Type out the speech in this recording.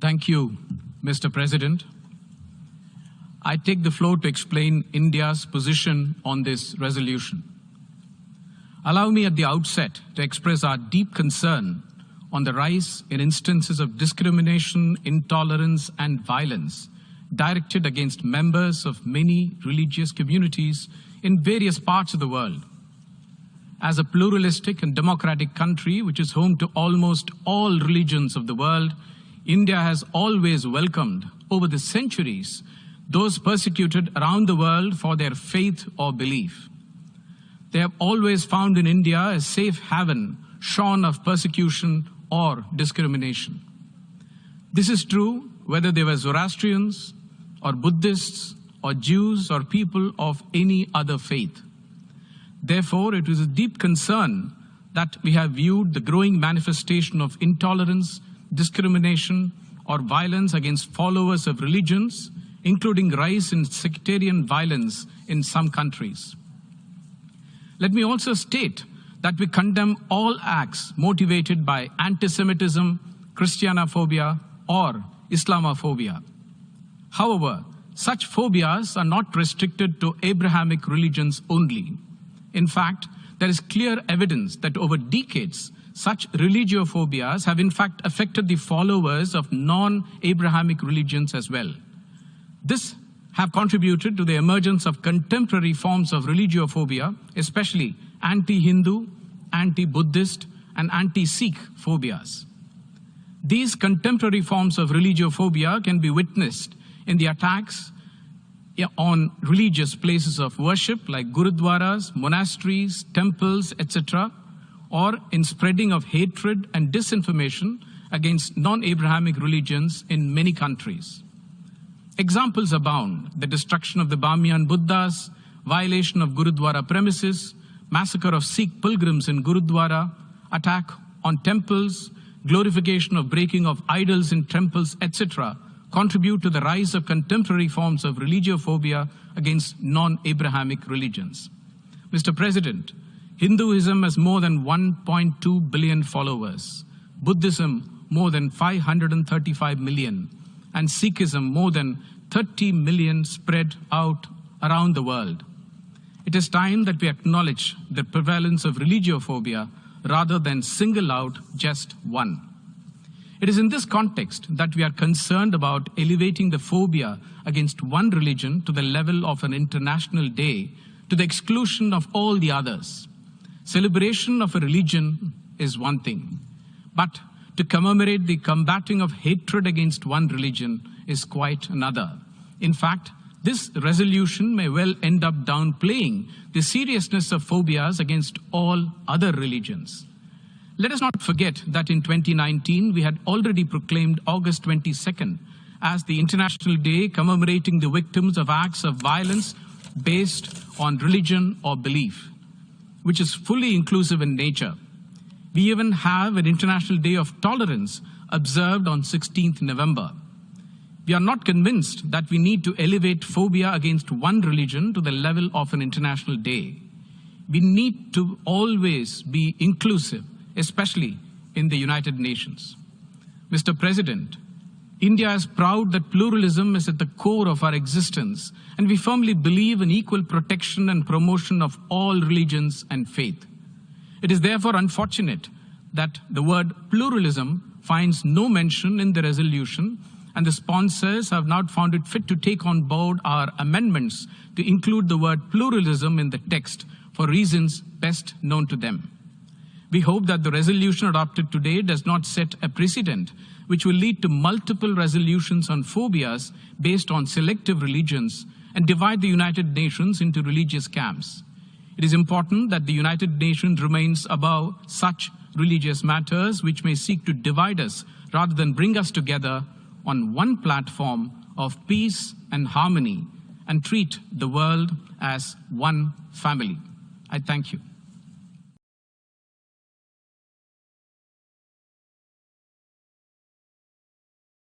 Thank you, Mr. President. I take the floor to explain India's position on this resolution. Allow me at the outset to express our deep concern on the rise in instances of discrimination, intolerance, and violence directed against members of many religious communities in various parts of the world. As a pluralistic and democratic country which is home to almost all religions of the world, India has always welcomed, over the centuries, those persecuted around the world for their faith or belief. They have always found in India a safe haven shorn of persecution or discrimination. This is true whether they were Zoroastrians or Buddhists or Jews or people of any other faith. Therefore, it is a deep concern that we have viewed the growing manifestation of intolerance, discrimination, or violence against followers of religions, including rise in sectarian violence in some countries. Let me also state that we condemn all acts motivated by anti-Semitism, Christianophobia, or Islamophobia. However, such phobias are not restricted to Abrahamic religions only. In fact, there is clear evidence that over decades, such religiophobias have in fact affected the followers of non-Abrahamic religions as well. This have contributed to the emergence of contemporary forms of religiophobia, especially anti-Hindu, anti-Buddhist, and anti-Sikh phobias. These contemporary forms of religiophobia can be witnessed in the attacks on religious places of worship like gurudwaras, monasteries, temples, etc., or in spreading of hatred and disinformation against non-Abrahamic religions in many countries. Examples abound: the destruction of the Bamiyan Buddhas, violation of Gurudwara premises, massacre of Sikh pilgrims in Gurudwara, attack on temples, glorification of breaking of idols in temples, etc., contribute to the rise of contemporary forms of religiophobia against non-Abrahamic religions. Mr. President, Hinduism has more than 1.2 billion followers, Buddhism more than 535 million, and Sikhism more than 30 million spread out around the world. It is time that we acknowledge the prevalence of religiophobia rather than single out just one. It is in this context that we are concerned about elevating the phobia against one religion to the level of an international day, to the exclusion of all the others. Celebration of a religion is one thing, but to commemorate the combating of hatred against one religion is quite another. In fact, this resolution may well end up downplaying the seriousness of phobias against all other religions. Let us not forget that in 2019, we had already proclaimed August 22nd as the International Day commemorating the victims of acts of violence based on religion or belief, which is fully inclusive in nature. We even have an International Day of Tolerance observed on 16th November. We are not convinced that we need to elevate phobia against one religion to the level of an international day. We need to always be inclusive, especially in the United Nations. Mr. President, India is proud that pluralism is at the core of our existence, and we firmly believe in equal protection and promotion of all religions and faith. It is therefore unfortunate that the word pluralism finds no mention in the resolution, and the sponsors have not found it fit to take on board our amendments to include the word pluralism in the text for reasons best known to them. We hope that the resolution adopted today does not set a precedent which will lead to multiple resolutions on phobias based on selective religions and divide the United Nations into religious camps. It is important that the United Nations remains above such religious matters which may seek to divide us rather than bring us together on one platform of peace and harmony and treat the world as one family. I thank you.